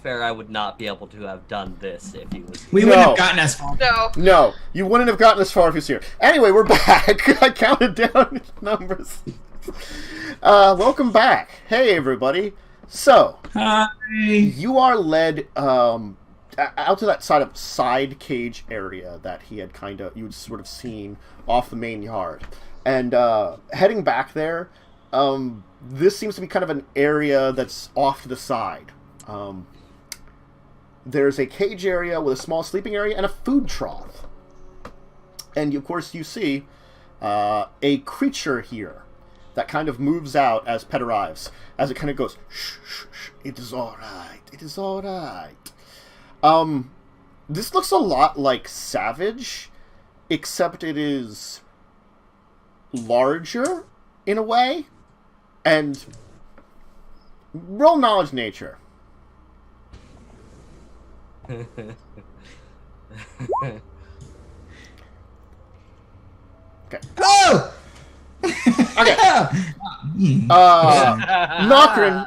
fair, I would not be able to have done this if he was. We wouldn't have gotten as far. No, you wouldn't have gotten as far if he was here. Anyway, we're back. I counted down numbers. Welcome back. Hey, everybody. So, Hi. you are led out to that side cage area that he had you'd sort of seen off the main yard. And heading back there, this seems to be kind of an area that's off to the side. There's a cage area with a small sleeping area and a food trough. And, of course, you see a creature here that kind of moves out as Pet arrives. As it kind of goes, shh, shh, shh, it is alright, it is alright. This looks a lot like Savage, except it is larger in a way. And roll knowledge nature. Okay. Oh! Okay.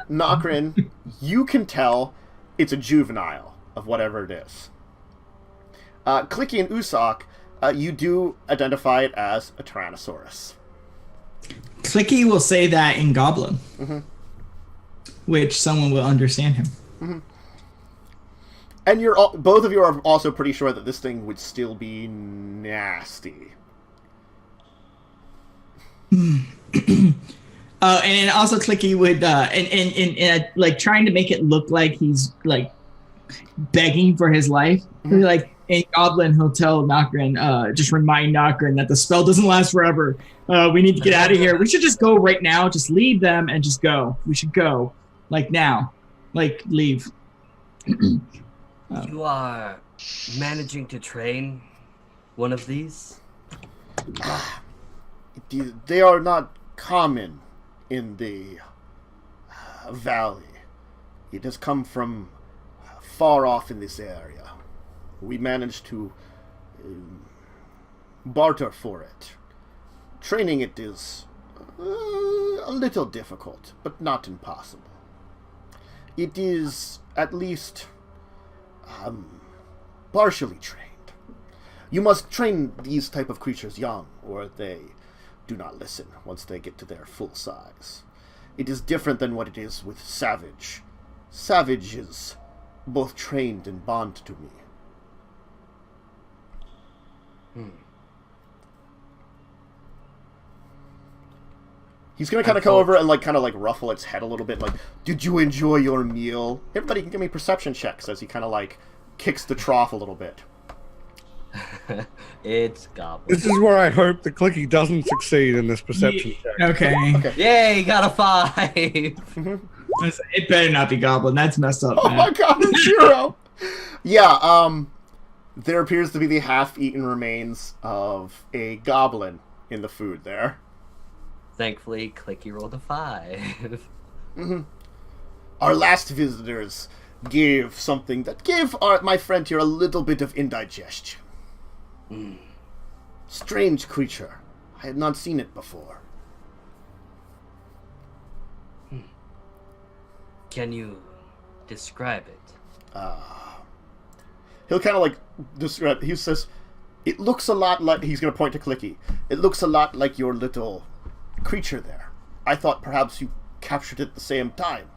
Nokren, you can tell it's a juvenile of whatever it is. Clicky and Usoc, you do identify it as a Tyrannosaurus. Clicky will say that in Goblin, which someone will understand him. And both of you are also pretty sure that this thing would still be nasty. And then also Clicky would, and like trying to make it look like he's like begging for his life. Like in Goblin, he'll tell Nokren, just remind Nokren that the spell doesn't last forever. We need to get out of here. We should just go right now. Just leave them and just go. We should go, like now, like leave. You are managing to train one of these? They are not common in the valley. It has come from far off in this area. We managed to barter for it. Training it is a little difficult, but not impossible. It is at least partially trained. You must train these type of creatures young, or they do not listen once they get to their full size. It is different than what it is with Savage. Savage is both trained and bond to me. He's gonna kind of go over and kind of ruffle its head a little bit, like, "Did you enjoy your meal?" Everybody can give me perception checks as he kind of kicks the trough a little bit. It's Goblin. This is where I hope the Clicky doesn't succeed in this perception check. Okay. Yay, got a 5! It better not be Goblin. That's messed up. Oh man. my god, it's 0! Yeah, there appears to be the half-eaten remains of a goblin in the food there. Thankfully, Clicky rolled a 5. Our last visitors gave something that gave my friend here a little bit of indigestion. Strange creature. I had not seen it before. Can you describe it? He'll kind of describe. He says, "It looks a lot like." He's going to point to Clicky. "It looks a lot like your little creature there. I thought perhaps you captured it at the same time."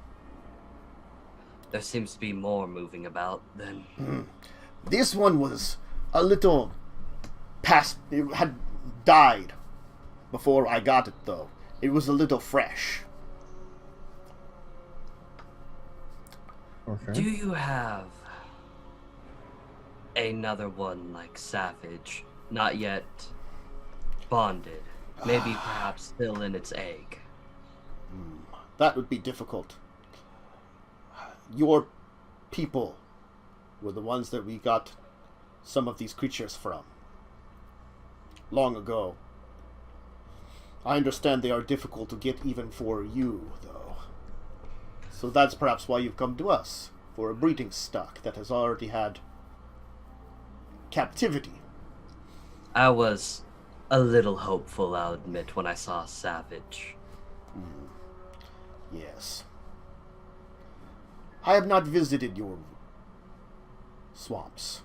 There seems to be more moving about than... This one was a little past. It had died before I got it, though. It was a little fresh. Okay. Do you have another one like Savage, not yet bonded? Maybe perhaps still in its egg? That would be difficult. Your people were the ones that we got some of these creatures from. Long ago. I understand they are difficult to get even for you, though. So that's perhaps why you've come to us, for a breeding stock that has already had captivity. I was a little hopeful, I'll admit, when I saw Savage. Yes. I have not visited your swamps.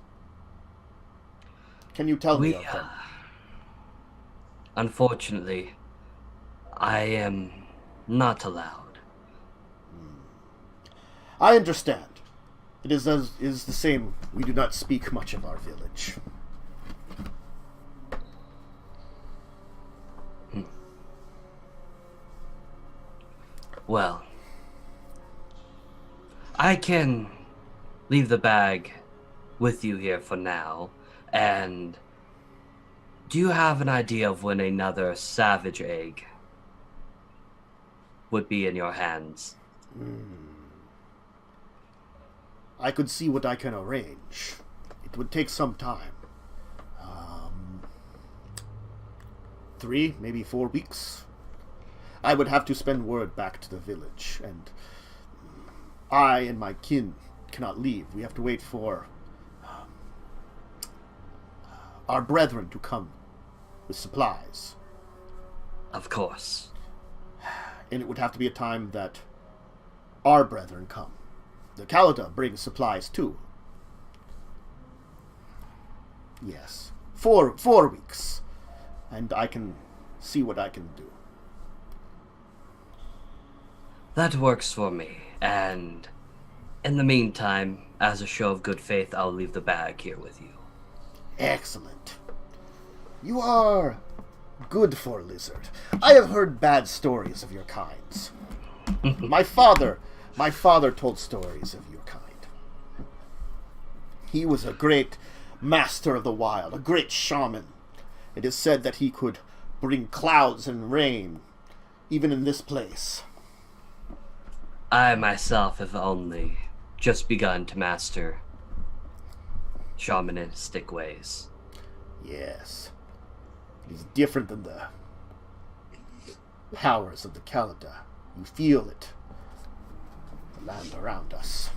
Can you tell me of them? Unfortunately, I am not allowed. I understand. It is the same. We do not speak much of our village. Well, I can leave the bag with you here for now, and do you have an idea of when another savage egg would be in your hands? I could see what I can arrange. It would take some time. 3, maybe 4 weeks. I would have to spend word back to the village, and I and my kin cannot leave. We have to wait for our brethren to come with supplies. Of course. And it would have to be a time that our brethren come. The Kalada brings supplies too. Yes. 4 weeks. And I can see what I can do. That works for me, and in the meantime, as a show of good faith, I'll leave the bag here with you. Excellent. You are good for a lizard. I have heard bad stories of your kinds. My father told stories of your kind. He was a great master of the wild, a great shaman. It is said that he could bring clouds and rain, even in this place. I myself have only just begun to master shamanistic ways. Yes. It is different than the powers of the Kalada. You feel it. The land around us.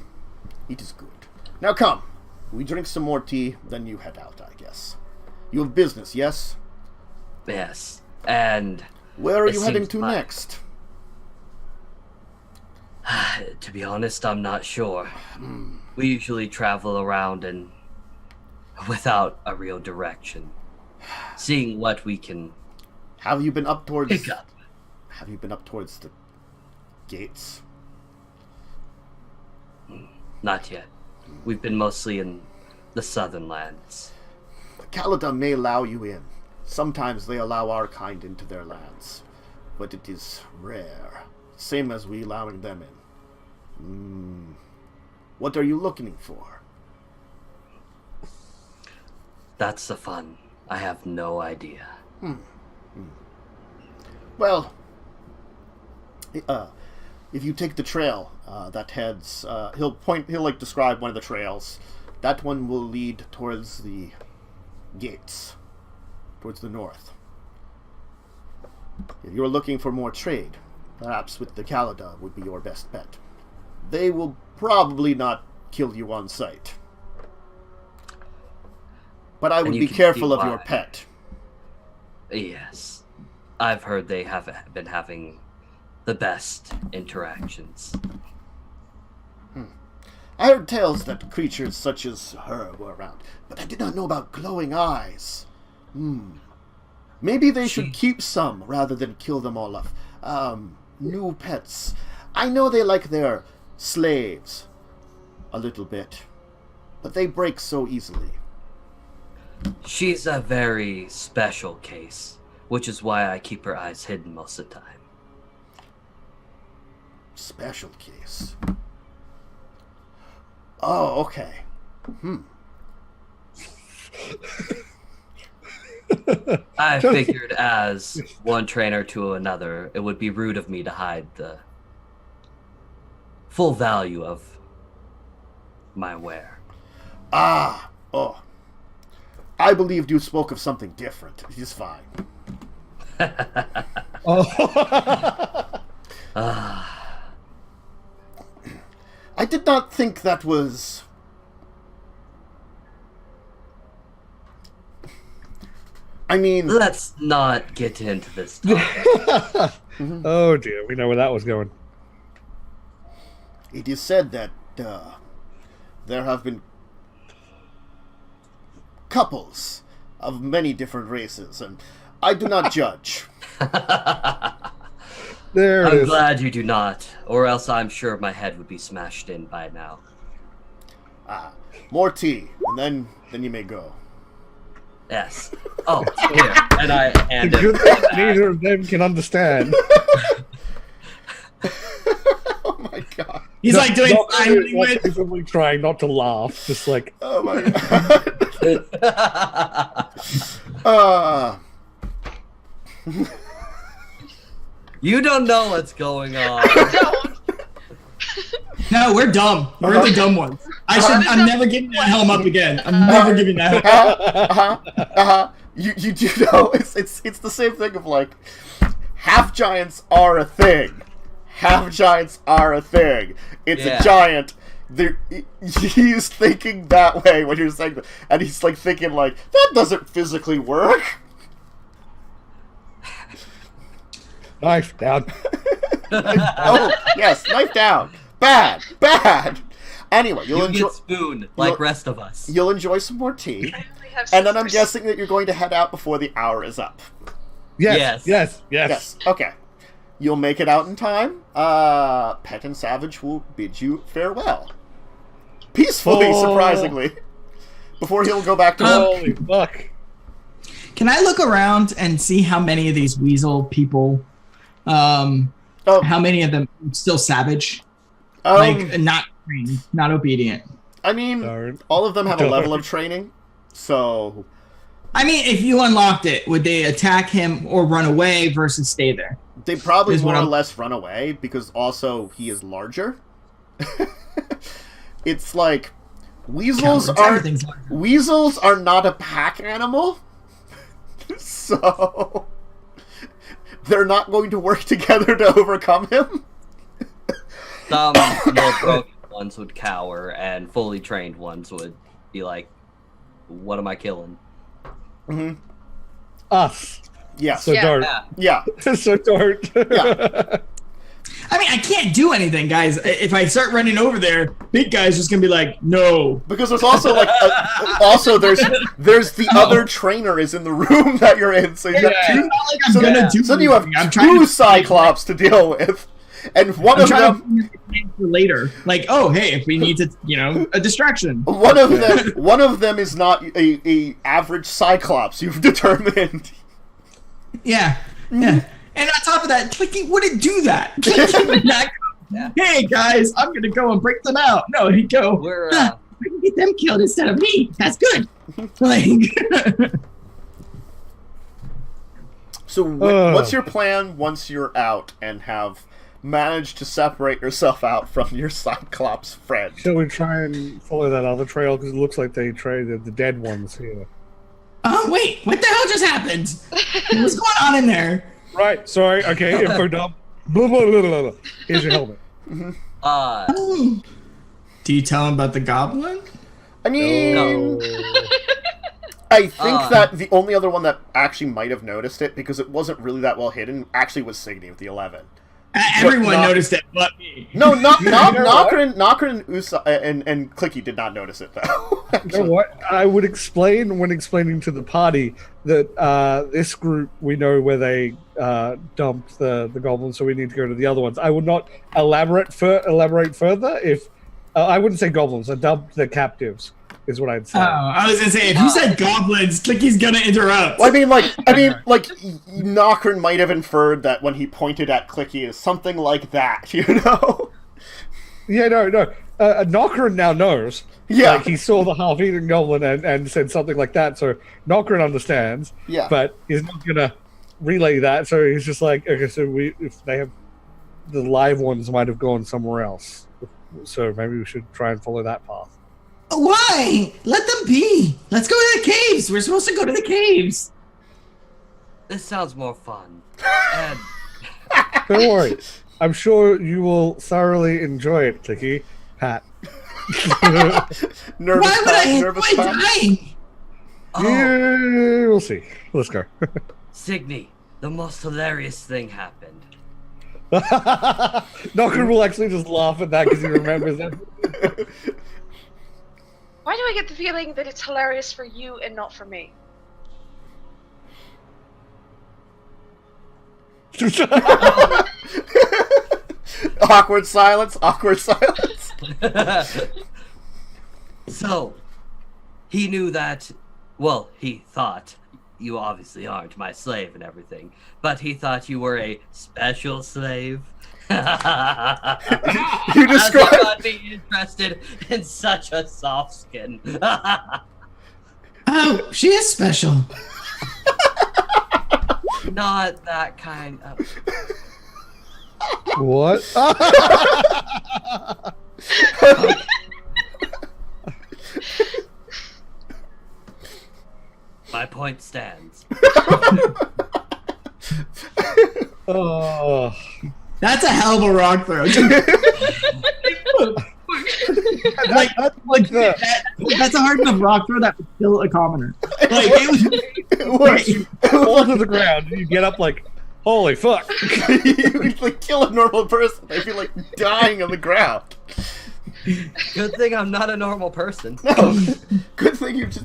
It is good. Now come. We drink some more tea, then you head out, I guess. You have business, yes? Yes, and... Where are you heading to next? To be honest, I'm not sure. We usually travel around and without a real direction. Seeing what we can Have you been up towards pick up. Have you been up towards the gates? Not yet. We've been mostly in the southern lands. The Kalada may allow you in. Sometimes they allow our kind into their lands. But it is rare. Same as we allowing them in. What are you looking for? That's the fun. I have no idea. Well, if you take the trail that heads, he'll describe one of the trails. That one will lead towards the gates, towards the north. If you're looking for more trade, perhaps with the Kalada would be your best bet. They will probably not kill you on sight. But I would be careful of your pet. Yes. I've heard they have been having the best interactions. I heard tales that creatures such as her were around, but I did not know about glowing eyes. Maybe they should keep some rather than kill them all off. New pets. I know they like their slaves a little bit, but they break so easily. She's a very special case, which is why I keep her eyes hidden most of the time. Special case. Oh, okay. I figured as one trainer to another, it would be rude of me to hide the full value of my wear. I believed you spoke of something different. It is fine. I did not think that was... I mean... Let's not get into this topic. Oh dear, we know where that was going. It is said that there have been couples of many different races, and I do not judge. There it I'm is. glad you do not, or else I'm sure my head would be smashed in by now. More tea, and then you may go. Yes. Oh, here. And I hand The him good thing neither of them can understand. Oh my god. He's like doing Not sign really, like, language. visibly trying not to laugh, just like Oh my god. You don't know what's going on. Don't. No, we're dumb. We're the dumb ones. I'm never giving that helm up again. I'm never giving that. You do know it's the same thing of like half giants are a thing. Half giants are a thing. It's a giant. He's thinking that way when you're saying that, and he's like thinking like that doesn't physically work. knife down. Oh yes, knife down. Bad. Anyway, you'll You enjoy. get spoon like rest of us. You'll enjoy some more tea, I only have and then I'm scissors. guessing that you're going to head out before the hour is up. Yes. Yes. Okay. You'll make it out in time. Pet and Savage will bid you farewell. Peacefully, Oh. surprisingly. Before he'll go back to work. Holy fuck. Can I look around and see how many of these weasel people, how many of them are still savage, like not trained, not obedient? I mean, Darn. all of them have a level of training, so I mean, if you unlocked it, would they attack him or run away versus stay there? they probably Is what more or I'm- less run away because also he is larger. It's like weasels Everything's larger. weasels are not a pack animal, so they're not going to work together to overcome him. Some more broken ones would cower, and fully trained ones would be like, "What am I killing?" Us. Yes. So Yeah. darn. Yeah. Yeah. So darn. Yeah. I mean, I can't do anything, guys. If I start running over there, big guy's just gonna be like, no. Because there's also like there's the other trainer is in the room that you're in, so you have It's two. not like I'm So, gonna do so then you have anything. I'm trying two to Cyclops to deal with, and one I'm of trying them, to plan for later. Like, oh, hey, if we need to, a distraction. one of them is not a average Cyclops. You've determined. Yeah. And on top of that, Clicky wouldn't do that. Clicky would not go, hey, guys, I'm going to go and break them out. No, he'd go, We're we can get them killed instead of me. That's good. Like, So what's your plan once you're out and have managed to separate yourself out from your Cyclops friend? Shall we try and follow that other trail? Because it looks like they traded the dead ones here. oh, wait, what the hell just happened? What's going on in there? Right, sorry, okay, info dump. Blah, blah, blah, blah, blah. Here's your helmet. Oh. Do you tell him about the goblin? I mean, Oh. I think that the only other one that actually might have noticed it, because it wasn't really that well hidden, actually was Signe with the 11. Everyone not- noticed it but me. No, not You know what? Nokren and Clicky did not notice it though. You know what? I would explain when explaining to the party that this group, we know where they dumped the goblins, so we need to go to the other ones. I would not elaborate further if I wouldn't say goblins. I dumped the captives, is what I'd say. Oh, I was gonna say if you said goblins, Clicky's gonna interrupt. Well, I mean, Nokren might have inferred that when he pointed at Clicky is something like that, you know? Yeah, no. Nokren now knows. Yeah. Like, he saw the half-eaten goblin and said something like that, so Nokren understands. Yeah. But he's not gonna relay that, so he's just like, okay, so if they have the live ones might have gone somewhere else, so maybe we should try and follow that path. Why? Let them be. Let's go to the caves. We're supposed to go to the caves. This sounds more fun. And Don't worry, I'm sure you will thoroughly enjoy it, Clicky. Pat. Nervous Why would I Pat, nervous enjoy Pat. dying? Yeah, we'll see. Let's go. Signe, the most hilarious thing happened. Nokren will actually just laugh at that because he remembers it. Why do I get the feeling that it's hilarious for you and not for me? Awkward silence. Awkward silence. So, he knew that, well, he thought, you obviously aren't my slave and everything, but he thought you were a special slave. You As describe. if I'd be interested in such a soft skin. Oh, she is special. Not that kind of... What? My point stands. Oh. That's a hell of a rock throw. That's That's a hard enough rock throw that would kill a commoner. Like It works. fall to the ground and you get up like, holy fuck. You like kill a normal person. They'd be like dying on the ground. Good thing I'm not a normal person. No, good thing you just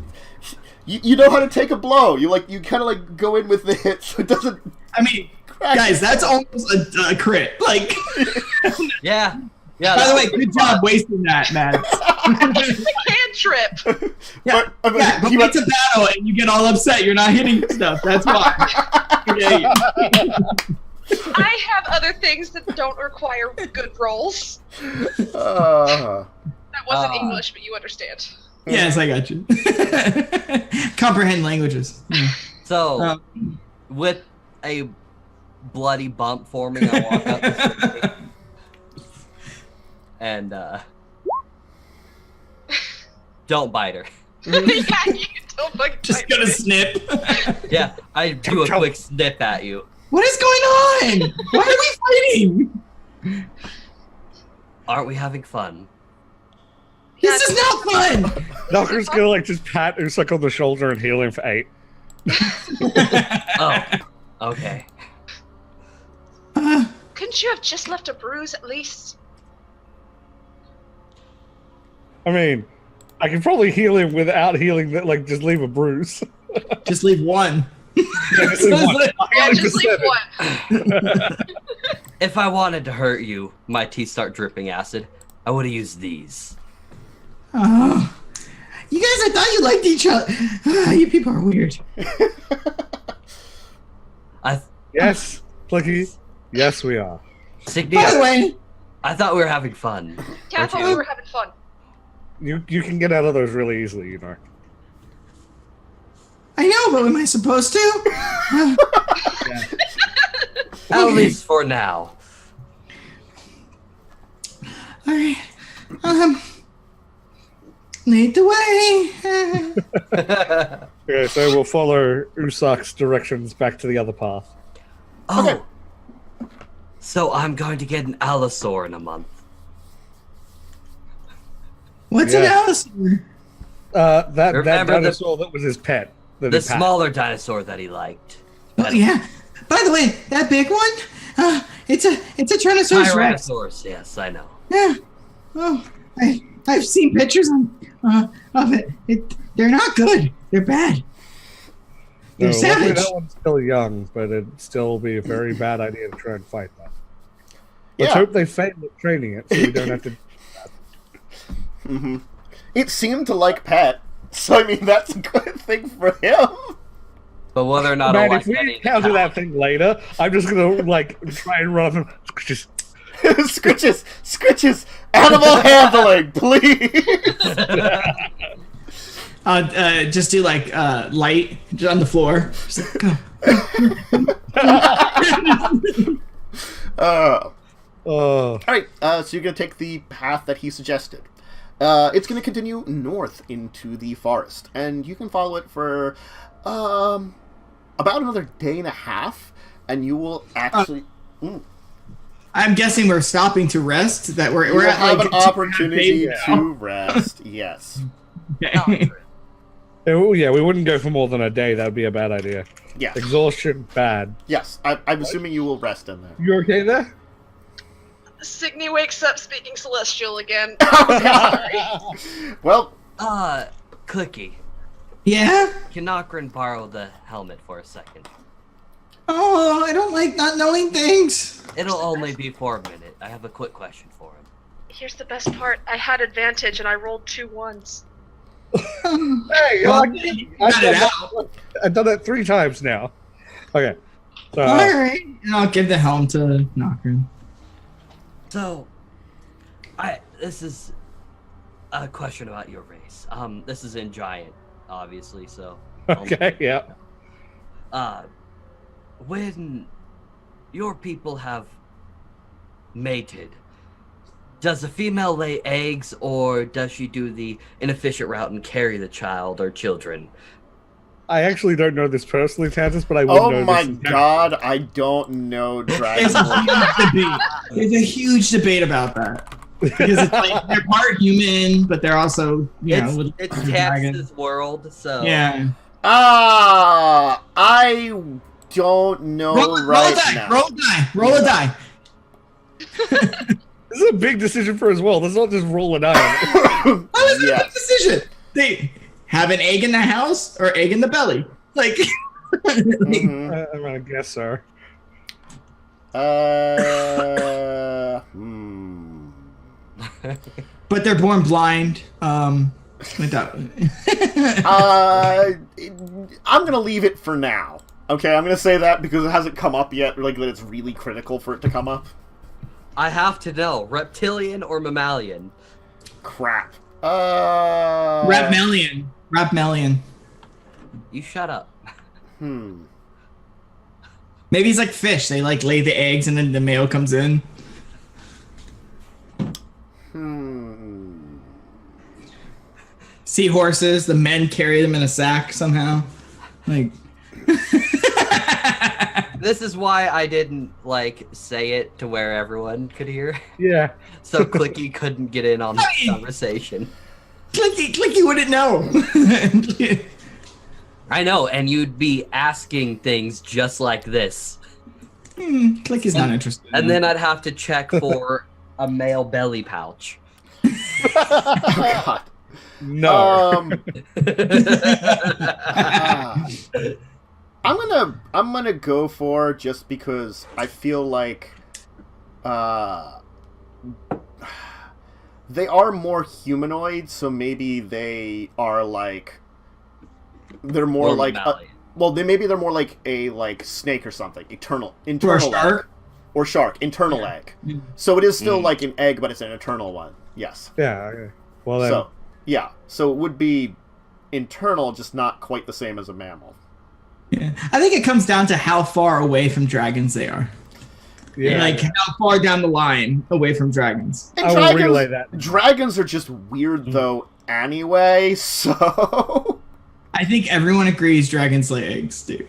you know how to take a blow. You kind of like go in with the hit, so it doesn't. I mean, crack. guys, that's almost a crit. Like, Yeah. Yeah. by the way, good job wasting that, man. It's a cantrip! Yeah, But but you it's a battle and you get all upset. You're not hitting stuff. That's why. Yeah. I have other things that don't require good rolls. Uh, That wasn't English, but you understand. Yes, I got you. Comprehend languages. Yeah. So, with a bloody bump forming, I walk up to Signe and don't bite her. Yeah, you don't fucking Just fight gonna me. snip. Yeah, I do a quick snip at you. What is going on? Why are we fighting? Aren't we having fun? This is not fun. Nokren's gonna like just pat Usak on the shoulder and heal him for 8. Oh, okay. Couldn't you have just left a bruise at least? I mean, I can probably heal him without healing that, like just leave a bruise. Just leave one. Yeah, just leave one. Yeah, just leave 100%. one. If I wanted to hurt you, my teeth start dripping acid, I would have used these. Oh. You guys, I thought you liked each other. You people are weird. Yes, Clicky. Yes, we are. Signe, By the way, I thought we were having fun. Yeah, I Weren't thought you? we were having fun. You can get out of those really easily, you know. I know, but am I supposed to? At least for now. All right. Lead the way. Okay, so we'll follow Usak's directions back to the other path. Oh. Okay. So I'm going to get an allosaur in a month. What's Yeah. an Aasimir? That Remember the- dinosaur that was his pet. That The he pat. smaller dinosaur that he liked. Oh, yeah. By the way, that big one, it's a Tyrannosaurus Rex. Tyrannosaurus, yes, I know. Yeah. Oh, I've seen pictures of it. They're not good. They're bad. No, They're luckily savage. that one's still young, but it'd still be a very bad idea to try and fight that. Let's Yeah. hope they fail at training it, so we don't have to. Mm-hmm. It seemed to like Pet, so I mean that's a good thing for him. But whether or not Man, I'll if we like encounter that thing later, I'm just gonna like try and run. Just Scritches, animal handling, please. Just do like light just on the floor. Just like, go. All right, so you're gonna take the path that he suggested. It's gonna continue north into the forest, and you can follow it for about another day and a half, and you will actually. I'm guessing we're stopping to rest. That we're We'll at have like an opportunity days to rest. Yes. Okay. oh yeah, we wouldn't go for more than a day. That would be a bad idea. Yes. Exhaustion, bad. Yes. I'm assuming you will rest in there. You okay there? Signe wakes up speaking Celestial again. Well, Clicky, Yeah? can Nokren borrow the helmet for a second? Oh, I don't like not knowing things. It'll only be for a minute. I have a quick question for him. Here's the best part. I had advantage and I rolled 2 1s. Hey, Well, I've you done got it that- out. I've done that 3 times now. Okay. So, All right. And I'll give the helm to Nokren. So, this is a question about your race. This is in giant, obviously. So, okay, yeah. When your people have mated, does a female lay eggs, or does she do the inefficient route and carry the child or children? I actually don't know this personally, Tantus, but I would know oh this. my in- god, I don't know There's Dragonborn. a huge debate. There's a huge debate about that. Because it's like they're part human, but they're also, you know, with It's dragon. Tantus' world, so Yeah. I don't know Roll right a die. now. Roll a die. This is a big decision for as well. Let's not just roll a die. How is it a Yeah. big decision? They have an egg in the house or egg in the belly. Like, Mhm. I'm gonna guess so. but they're born blind. Without. I'm gonna leave it for now. Okay, I'm gonna say that because it hasn't come up yet. Like that, it's really critical for it to come up. I have to know, reptilian or mammalian? Crap. Rapmelian. You shut up. Maybe he's like fish. They like lay the eggs and then the male comes in. Seahorses, the men carry them in a sack somehow. Like. This is why I didn't like say it to where everyone could hear, Yeah. so Clicky couldn't get in on the conversation. Clicky wouldn't know. I know, and you'd be asking things just like this, Clicky's not interested. and then I'd have to check for a male belly pouch. Oh, God. No. I'm gonna go for, just because I feel like they are more humanoid, so maybe they are like they're more Or like mammalian. they're more like a snake or something, internal Or a shark. egg. Or shark, internal egg. Mm. So it is still like an egg, but it's an eternal one. Yes. Yeah. Okay. Well then. So yeah, so it would be internal, just not quite the same as a mammal. Yeah. I think it comes down to how far away from dragons they are. yeah. Like how far down the line away from dragons. And I will relay that. Dragons are just weird though anyway, so I think everyone agrees dragons lay eggs, dude.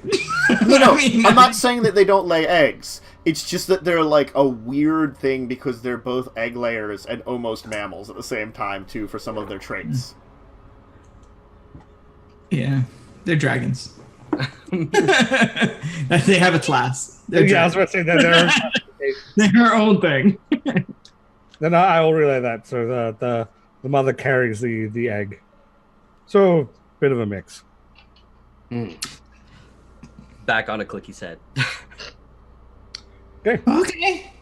no, I mean, I'm not saying that they don't lay eggs. It's just that they're like a weird thing because they're both egg layers and almost mammals at the same time too for some of their traits. Yeah, they're dragons. They have a class. They're Yeah, I was about to say that. They're their own thing. Then I will relay that. So the mother carries the egg. So bit of a mix. Back on a Clicky's head. Okay. Okay.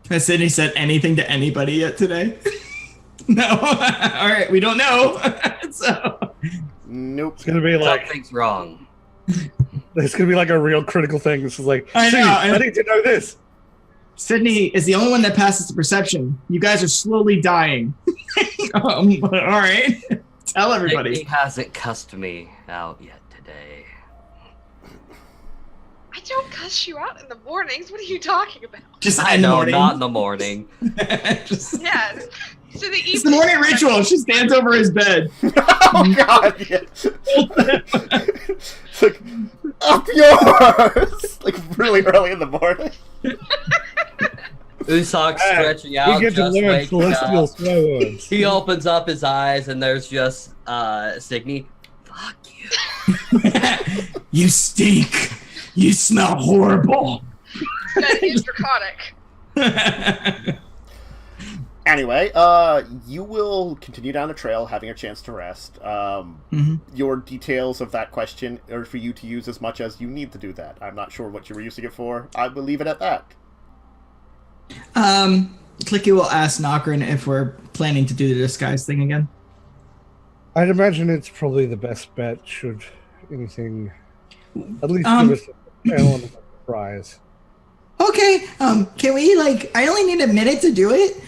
Has Sydney said anything to anybody yet today? No. All right, we don't know. So Nope. It's gonna be like Something's wrong. it's gonna be like a real critical thing. This is like I know, "See, I- I need to know this. Sydney is the only one that passes the perception. You guys are slowly dying. All right. Tell He everybody. hasn't cussed me out yet today. I don't cuss you out in the mornings. What are you talking about? Just I in the know, morning. not in the morning. Just, Yeah. So the it's the morning ritual. She stands over his bed. Oh god, yeah. It's like up yours, like really early in the morning. Usoc stretching We out, get to just learn waking celestial up. swear words. He opens up his eyes and there's just Signe. Fuck you. You stink. You smell horrible. That is draconic. Anyway, you will continue down the trail, having a chance to rest. Your details of that question are for you to use as much as you need to do that. I'm not sure what you were using it for. I will leave it at that. Clicky will ask Nokren if we're planning to do the disguise thing again. I'd imagine it's probably the best bet should anything at least give us an element of surprise. Okay, can we, I only need a minute to do it.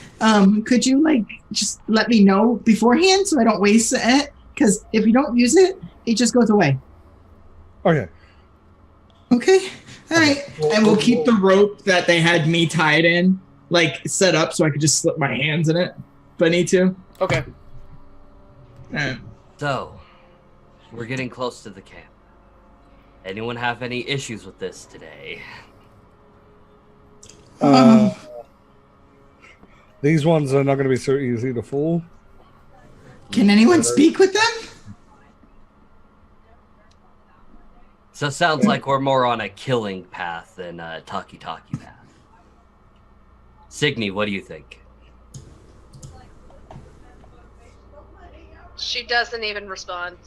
Could you, just let me know beforehand so I don't waste it? Because if you don't use it, it just goes away. Okay. Okay, all right. And we'll keep the rope that they had me tied in, set up so I could just slip my hands in it if I need to. Okay. So, we're getting close to the camp. Anyone have any issues with this today? These ones are not going to be so easy to fool. Can anyone speak with them? So it sounds like we're more on a killing path than a talkie-talkie path. Signe, what do you think? She doesn't even respond,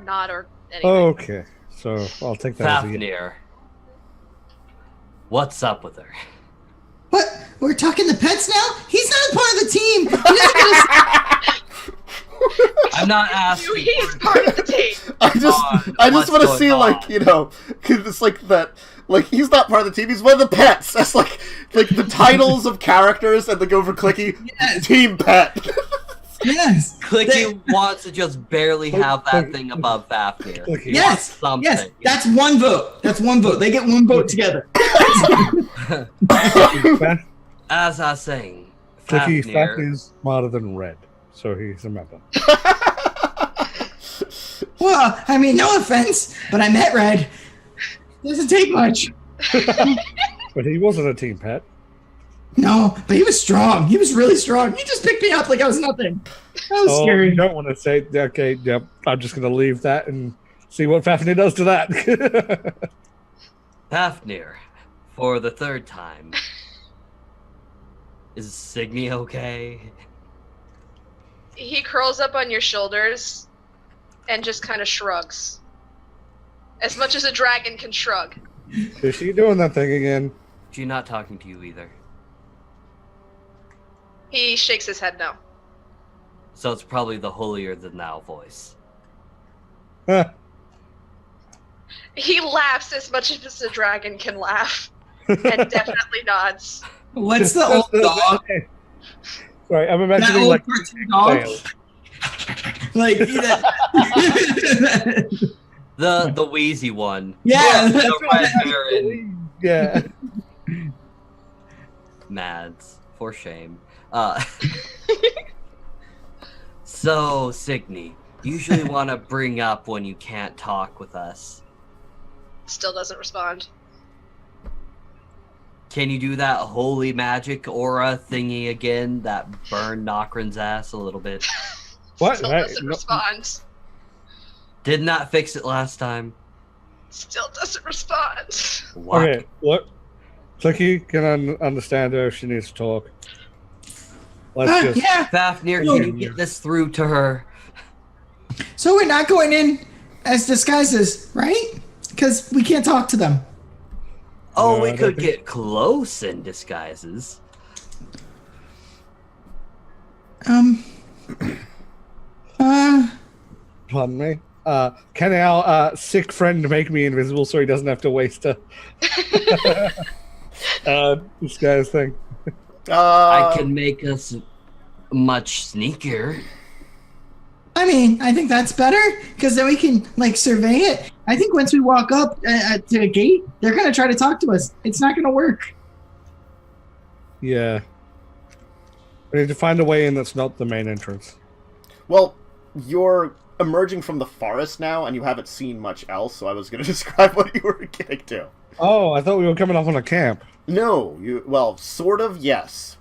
nod or anything. Okay, so I'll take that as a yes. Fafnir, what's up with her? What? We're talking to pets now? He's not part of the team. He's not gonna... I'm not asking. He's part of the team. I just want to see, because it's that, he's not part of the team, he's one of the pets. That's the titles of characters and they go for Clicky, Yes. Team Pet. Yes. Clicky wants to just barely have that thing above Fafnir. Clicky. He wants Yes. something. Yes. That's one vote. They get one vote together. As I was saying, Clicky Fafnir, is smarter than Red, so he's a member. Well, I mean, no offense, but I met Red. Doesn't take much. But he wasn't a team pet. No, but he was strong. He was really strong. He just picked me up like I was nothing. That was scary. You don't want to say, okay, yep, I'm just going to leave that and see what Fafnir does to that. Fafnir, for the third time. Is Signe okay? He curls up on your shoulders and just kind of shrugs. As much as a dragon can shrug. Is she doing that thing again? She's not talking to you either. He shakes his head no. So it's probably the holier-than-thou voice. Huh. He laughs as much as a dragon can laugh. And definitely nods. What's the old dog? Sorry, I'm That imagining old cartoon dog? The wheezy one. Yeah, The that's red hair and Yeah. Mads. For shame. So, Signe, usually want to bring up when you can't talk with us. Still doesn't respond. Can you do that holy magic aura thingy again that burned Nokren's ass a little bit? What? Still doesn't respond. Did not fix it last time. Still doesn't respond. What? Okay, look. Clicky can understand her if she needs to talk. Let's just... Yeah. Fafnir, can you get this through to her? So we're not going in as disguises, right? Because we can't talk to them. Oh, No, we I don't could think- get close in disguises. Pardon me. Can our sick friend make me invisible so he doesn't have to waste a disguise thing? I can make us much sneakier. I mean, I think that's better because then we can survey it. I think once we walk up to a gate, they're gonna try to talk to us. It's not gonna work. Yeah. We need to find a way in that's not the main entrance. Well, you're emerging from the forest now, and you haven't seen much else, so I was going to describe what you were getting to. Oh, I thought we were coming up on a camp. No, well, sort of, yes.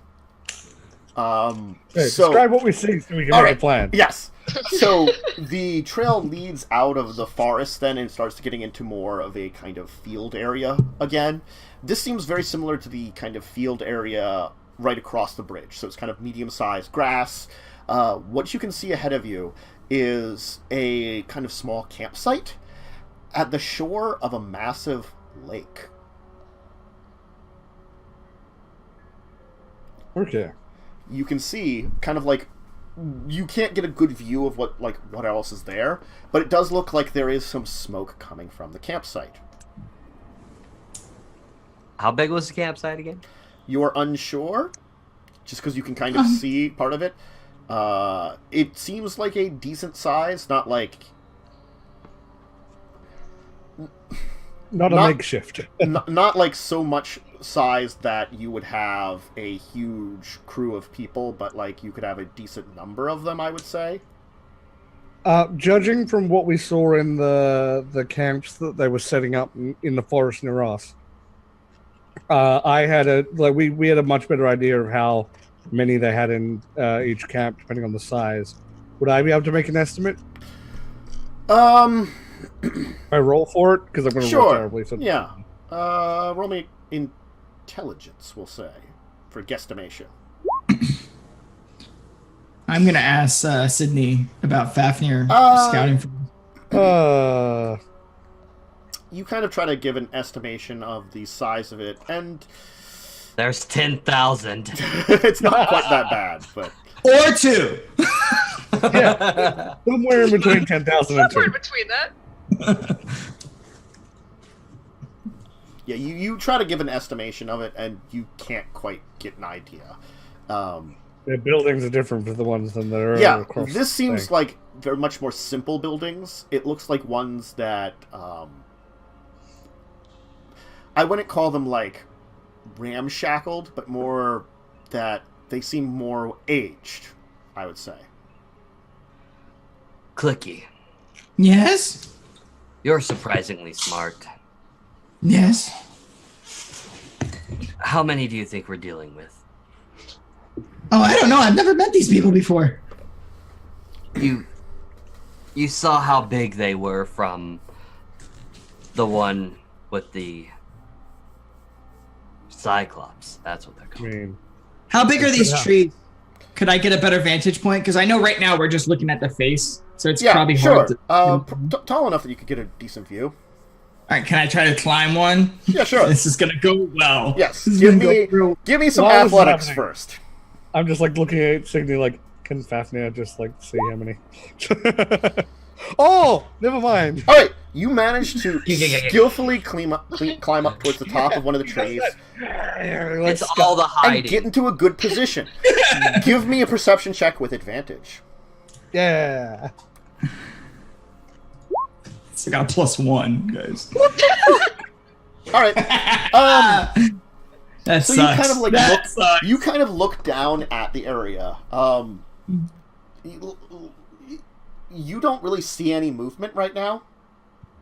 Hey, So describe what we see so we can All make right. a plan. yes. So the trail leads out of the forest then and starts getting into more of a kind of field area again. This seems very similar to the kind of field area right across the bridge. So it's kind of medium-sized grass. What you can see ahead of you is a kind of small campsite at the shore of a massive lake. Okay. You can see kind of like you can't get a good view of what else is there, but it does look like there is some smoke coming from the campsite. How big was the campsite again? You are unsure, just because you can kind of see part of it. It seems like a decent size, not like Not a makeshift. not like so much size that you would have a huge crew of people, but like you could have a decent number of them, I would say. Judging from what we saw in the camps that they were setting up in the forest near us, I had we had a much better idea of how many they had in each camp, depending on the size. Would I be able to make an estimate? I roll for it because I'm going to roll terribly. So yeah. Roll me intelligence, we'll say, for guesstimation. I'm going to ask Signe about Fafnir scouting for. You kind of try to give an estimation of the size of it, and There's 10,000. it's not quite that bad, but Or 2. yeah, somewhere in between 10,000 and Somewhere 2. in between that. yeah, you try to give an estimation of it, and you can't quite get an idea. The buildings are different from the ones that are Yeah, across this the seems thing. like they're much more simple buildings. It looks like ones that I wouldn't call them like ramshackled, but more that they seem more aged, I would say. Clicky, Yes? you're surprisingly smart. Yes. How many do you think we're dealing with? Oh, I don't know. I've never met these people before. You saw how big they were from the one with the Cyclops. That's what they're I called. mean, How big are these Yeah. trees? Could I get a better vantage point? Because I know right now we're just looking at the face, so it's Yeah, probably sure. hard to... Tall enough that you could get a decent view. All right, can I try to climb one? Yeah, sure. This is gonna go well. Yes, This is give gonna me go real... give me some While this is athletics happening. first. I'm just like looking at Signe like, can Fafnir just like see how many? Oh, never mind. All right, you manage to skillfully climb up towards the top of one of the trees It's all the and hiding. get into a good position. Give me a perception check with advantage. Yeah. It's got a +1, guys. All right. That So sucks. you kind of like That sucks. you kind of look down at the area. You don't really see any movement right now.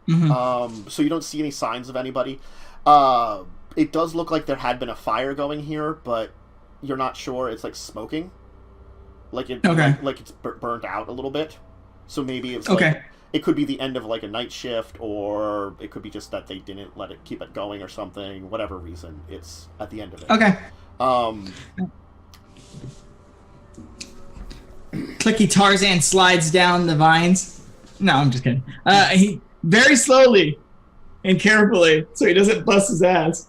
Mhm. So you don't see any signs of anybody. It does look like there had been a fire going here, but you're not sure. It's like smoking, like it, Okay. like it's burnt out a little bit. So maybe it's Okay. like, it could be the end of like a night shift, or it could be just that they didn't let it keep it going or something. Whatever reason, it's at the end of it. Okay. Clicky Tarzan slides down the vines. No, I'm just kidding. He very slowly and carefully, so he doesn't bust his ass,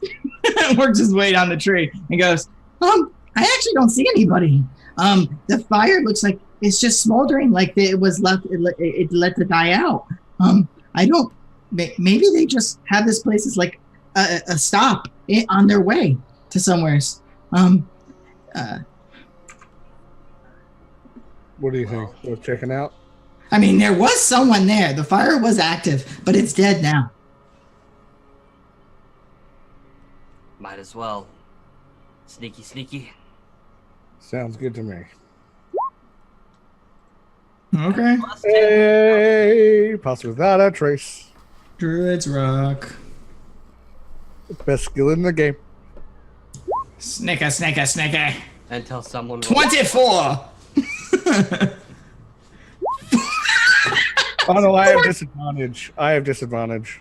works his way down the tree and goes, I actually don't see anybody. The fire looks like it's just smoldering, like it was left, it let it die out. I don't, maybe they just have this place as like a stop on their way to somewheres. What do you think? Worth checking out? I mean, there was someone there. The fire was active, but it's dead now. Might as well. Sneaky, sneaky. Sounds good to me. Okay. Hey, pass without a trace. Druids rock. Best skill in the game. Snicker, snicker, snicker. until someone. 24. Oh no, I have disadvantage.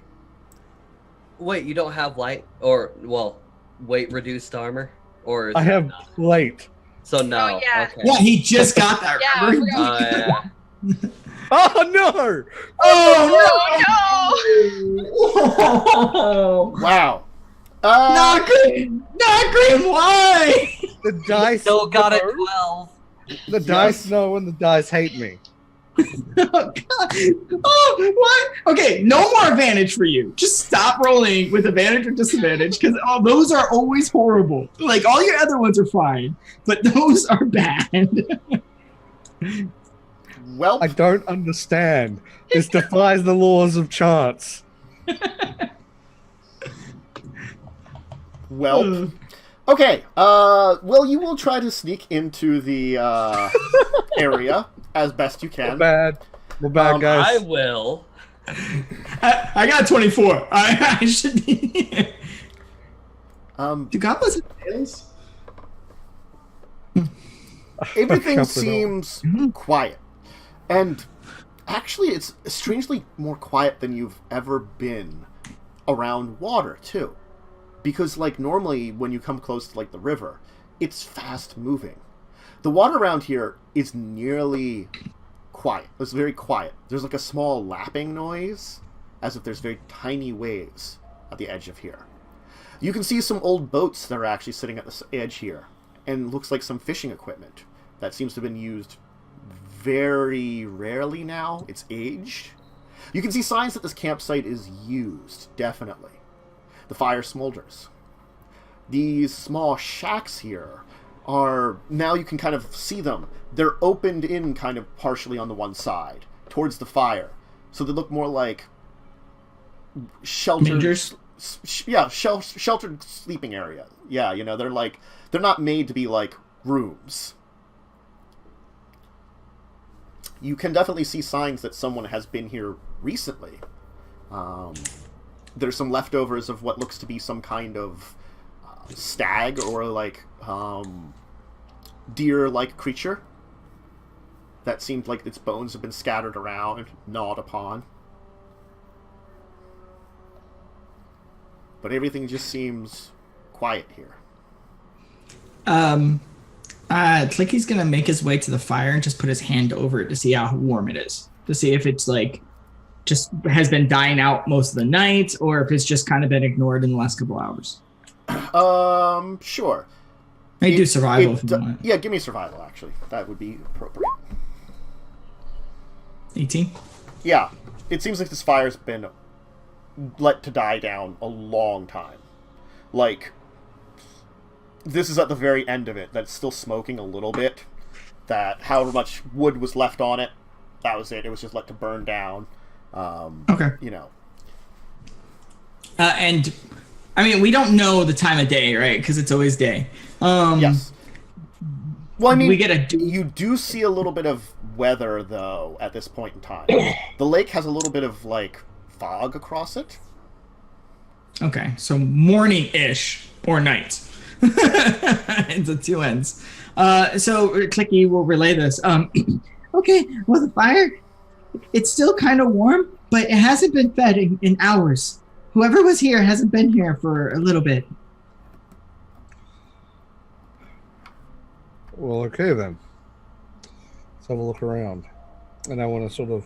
Wait, you don't have light weight reduced armor, or is I that have not? plate. So no. Oh, yeah. Okay. Yeah, he just got that. Yeah, I Remember? forgot. Yeah. Oh no! Oh Oh Wow. Nokren, why? The dice Still got a know. 12. The dice know and the dice hate me. Oh, God. Oh, what? Okay, no more advantage for you. Just stop rolling with advantage or disadvantage, because those are always horrible. Like, all your other ones are fine, but those are bad. Well, I don't understand. This defies the laws of chance. well. Okay. Well, you will try to sneak into the area as best you can. We're bad I guys. will. I got 24. I should be. Do goblins have tails? Everything Comfortable. seems quiet, and actually, it's strangely more quiet than you've ever been around water too. Because, like, normally when you come close to, like, the river, it's fast moving. The water around here is nearly quiet. It's very quiet. There's, like, a small lapping noise, as if there's very tiny waves at the edge of here. You can see some old boats that are actually sitting at the edge here, and looks like some fishing equipment that seems to have been used very rarely now. It's aged. You can see signs that this campsite is used, definitely. The fire smolders. These small shacks here are, now you can kind of see them. They're opened in kind of partially on the one side, towards the fire. So they look more like sheltered... Mangers? Sheltered sleeping area. Yeah, you know, they're not made to be like rooms. You can definitely see signs that someone has been here recently. There's some leftovers of what looks to be some kind of stag or like deer-like creature that seemed like its bones have been scattered around, gnawed upon. But everything just seems quiet here. Clicky's gonna make his way to the fire and just put his hand over it to see how warm it is. To see if it's like just has been dying out most of the night, or if it's just kind of been ignored in the last couple hours. Sure. Maybe do survival if you want. Yeah, give me survival, actually. That would be appropriate. 18. Yeah. It seems like this fire's been let to die down a long time. Like, this is at the very end of it. That's still smoking a little bit. That however much wood was left on it, that was it. It was just let to burn down. Okay. You know. And I mean, we don't know the time of day, right? Because it's always day. Yes. Well, I mean, we get you do see a little bit of weather, though, at this point in time. The lake has a little bit of, like, fog across it. Okay, so morning-ish or night. It's the two ends. So Clicky will relay this. Okay, well, the fire, it's still kind of warm, but it hasn't been fed in hours. Whoever was here hasn't been here for a little bit. Well, okay then. Let's have a look around. And I want to sort of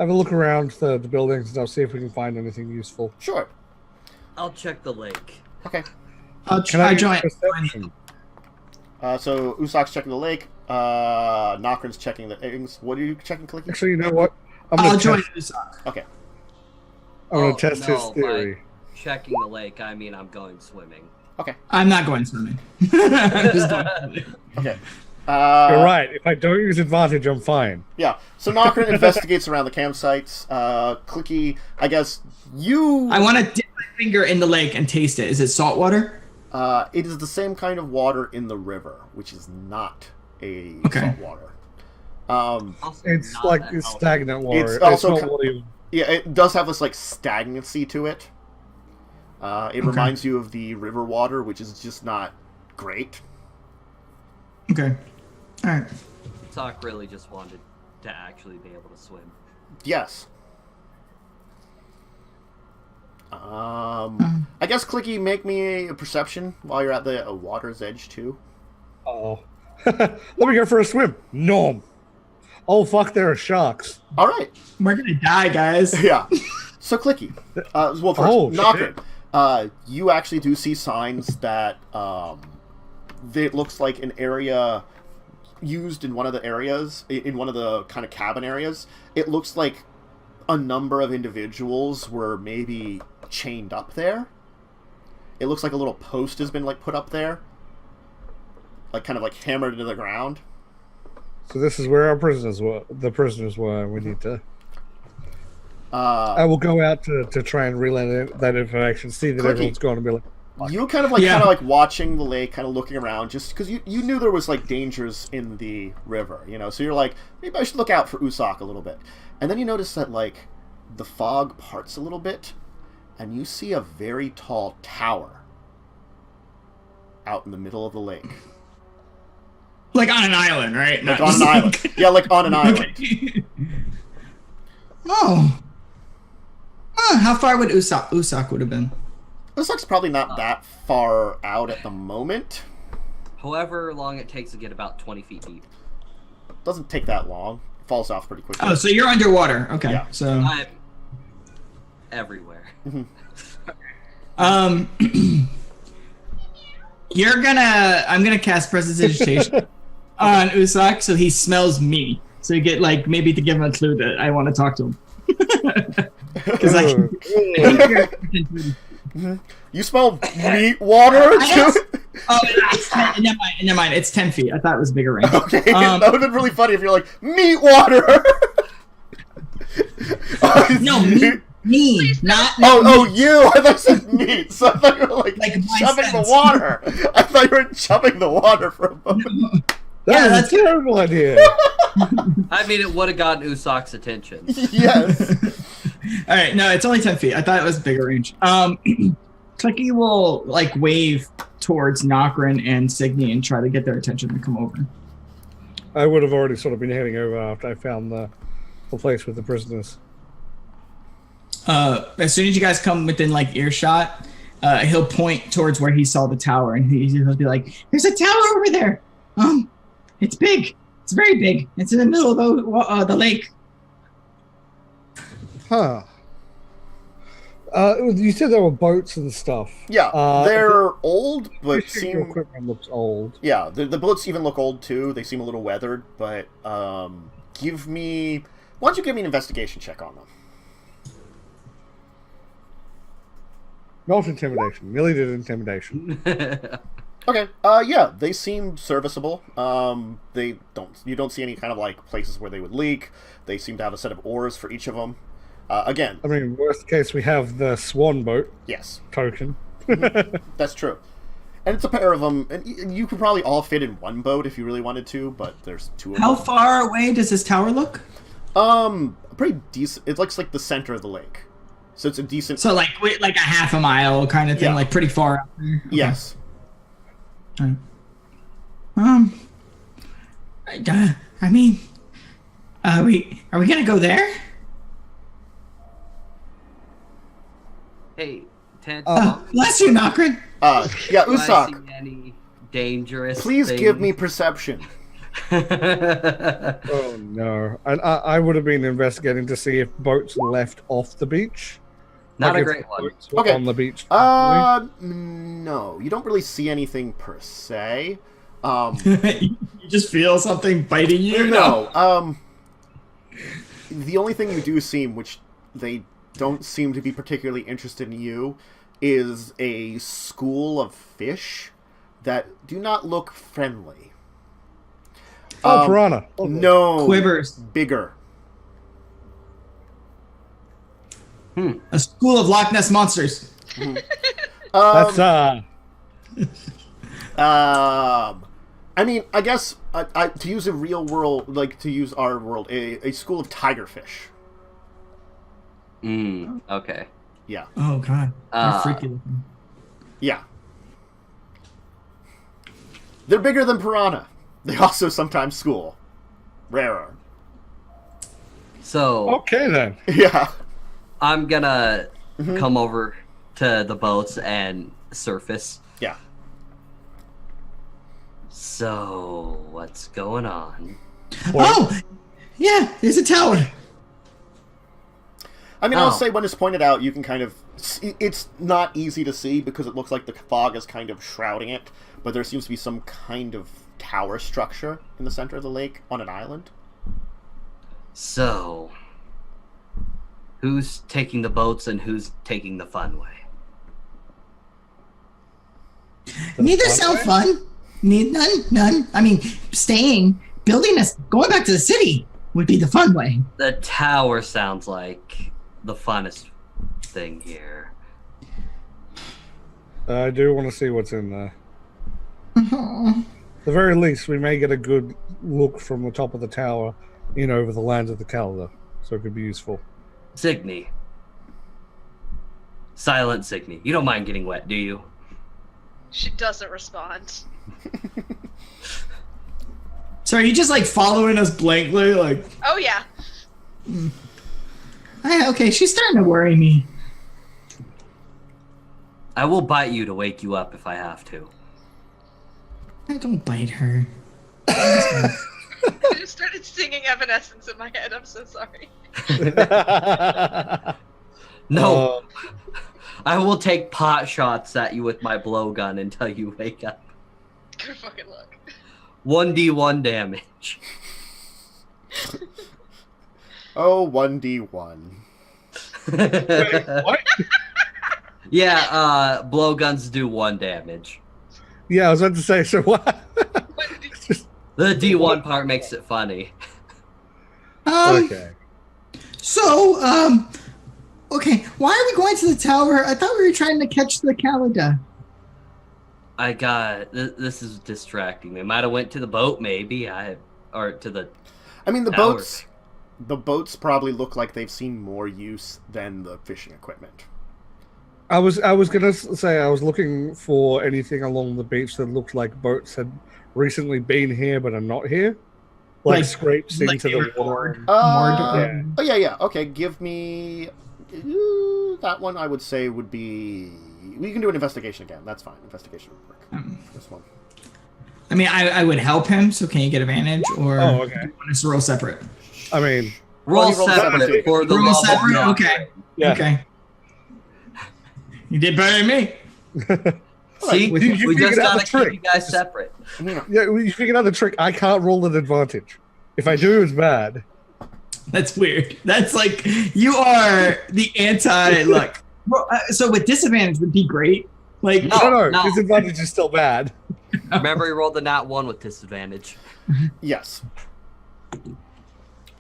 have a look around the buildings and I'll see if we can find anything useful. Sure. I'll check the lake. Okay. I'll Can I join. perception? So Usok's checking the lake. Nokren's checking the eggs. What are you checking, Clicky? Actually, you know what? I'm I'll gonna join test, Usoc. Okay. I'm gonna Oh, test no, his theory. by checking the lake, I mean I'm going swimming. Okay. I'm not going swimming. I'm just going swimming. Okay. You're right. If I don't use advantage, I'm fine. Yeah. So Nokren investigates around the campsites. Clicky, I guess you... I want to dip my finger in the lake and taste it. Is it salt water? It is the same kind of water in the river, which is not a Okay. salt water. Also It's not like that it's healthy. stagnant water. It's also not ki- water you- Yeah, it does have this like stagnancy to it. It reminds you of the river water, which is just not great. Okay. All right. Sock really just wanted to actually be able to swim. Yes. I guess Clicky, make me a perception while you're at the water's edge too. Oh. Let me go for a swim. No. Oh, fuck, there are sharks. All right. We're gonna die, guys. Yeah. So Clicky. Well, first, Nokren. You actually do see signs that it looks like an area used in one of the areas, in one of the kind of cabin areas. It looks like a number of individuals were maybe chained up there. It looks like a little post has been like put up there, like kind of like hammered into the ground. So this is where our prisoners were. The prisoners were. We need to. I will go out to try and relay that information. See that Clicky, everyone's going to be like. You kind of like watching the lake, kind of looking around, just because you knew there was like dangers in the river, you know. So you're like, maybe I should look out for Usoc a little bit, and then you notice that like the fog parts a little bit, and you see a very tall tower out in the middle of the lake. Like on an island, right? Like on an island. Yeah, like on an island. Okay. Oh. How far would Usoc would have been? Usoc's probably not that far out at the moment. However long it takes to get about 20 feet deep. Doesn't take that long. Falls off pretty quickly. Oh, so you're underwater. Okay. Yeah. So I'm everywhere. I'm gonna cast Prestidigitation on Usoc so he smells me. So you get like maybe to give him a clue that I want to talk to him. Because I can. You smell meat water too? Oh, never mind. It's 10 feet. I thought it was bigger range. Okay, that would have been really funny if you're like, meat water! No, me, not Oh, you! I thought you said meat, so I thought you were like my chubbing sense. the water. I thought you were chubbing the water for a moment. That's a terrible idea. I mean, it would have gotten Usoc's attention. Yes. All right, no, it's only 10 feet. I thought it was bigger range. Clicky will like wave towards Nokren and Signe and try to get their attention to come over. I would have already sort of been heading over after I found the place with the prisoners. As soon as you guys come within like earshot, he'll point towards where he saw the tower, and he'll be like, "There's a tower over there. It's big. It's very big. It's in the middle of the lake." Huh. You said there were boats and stuff. Yeah, they're old, but Fishing equipment looks old. Yeah, the boats even look old too. They seem a little weathered, but why don't you give me an investigation check on them? Not intimidation. Nearly did intimidation. Okay. Yeah, they seem serviceable. You don't see any kind of like places where they would leak. They seem to have a set of oars for each of them. Again, I mean, worst case, we have the swan boat. Yes. Token. That's true. And it's a pair of them, and you could probably all fit in one boat if you really wanted to, but there's two of them. How far away does this tower look? Pretty decent. It looks like the center of the lake. So it's a decent... So like a half a mile kind of thing, Yeah. like pretty far out there? Okay. Yes. Right. I mean, are we gonna go there? Hey, Ted. Bless you, Nokren. Yeah, do I Usoc, see any dangerous please things? give me perception. Oh no! And I would have been investigating to see if boats left off the beach. Not Like a if great one. boats were Okay. on the beach. No. You don't really see anything per se. You just feel something biting you. No. The only thing you do see, which they don't seem to be particularly interested in you, is a school of fish that do not look friendly. Piranha. No. Quivers. Bigger. A school of Loch Ness monsters. That's I mean, I guess to use a real world, like to use our world, a school of tigerfish. Okay. Yeah. Oh god, they're freaky looking. Yeah. They're bigger than piranha. They also sometimes school. Rarer. So Okay then. Yeah. I'm gonna come over to the boats and surface. Yeah. So what's going on? Oh, yeah, there's a tower. I mean, I'll Oh. say when it's pointed out, you can kind of... It's not easy to see because it looks like the fog is kind of shrouding it, but there seems to be some kind of tower structure in the center of the lake on an island. So who's taking the boats and who's taking the fun way? Neither sound fun. None. I mean, building us, going back to the city would be the fun way. The tower sounds like the funnest thing here. I do want to see what's in there. At the very least, we may get a good look from the top of the tower in over the lands of the Calendar, so it could be useful. Signe. Silent Signe. You don't mind getting wet, do you? She doesn't respond. So are you just like following us blankly? Like, Oh yeah. okay, she's starting to worry me. I will bite you to wake you up if I have to. I don't bite her. I just started singing Evanescence in my head. I'm so sorry. No. I will take pot shots at you with my blowgun until you wake up. Good fucking luck. 1d1 damage. Oh, 1d1. What? Yeah, blowguns do 1 damage. Yeah, I was about to say, so what? What did he- The D1 part makes it funny. Okay. So, okay, why are we going to the tower? I thought we were trying to catch the Calendar. I got... This is distracting me. Might have went to the boat, maybe. Or to the... I mean, the Tower. boats probably look like they've seen more use than the fishing equipment. I was gonna say I was looking for anything along the beach that looked like boats had recently been here but are not here, like scrapes like into they were the water. moored. Uh, Oh, yeah. Okay, give me... that one I would say would be... We can do an investigation again. That's fine. Investigation would work. This one. I mean, I would help him, so can you get advantage? Or Oh, okay. do you want us to roll separate? I mean, Roll he rolled separate 17. for the Roll love of separate? God. Okay. yeah. Okay. You did better than me. See? With- you We just figured out gotta the trick. keep you guys separate. Yeah. Yeah, you figured out the trick. I can't roll an advantage. If I do, it's bad. That's weird. That's like, you are the anti-luck. Well, so with disadvantage would be great. Like, No. No, disadvantage is still bad. Remember, you rolled the nat 1 with disadvantage. Yes.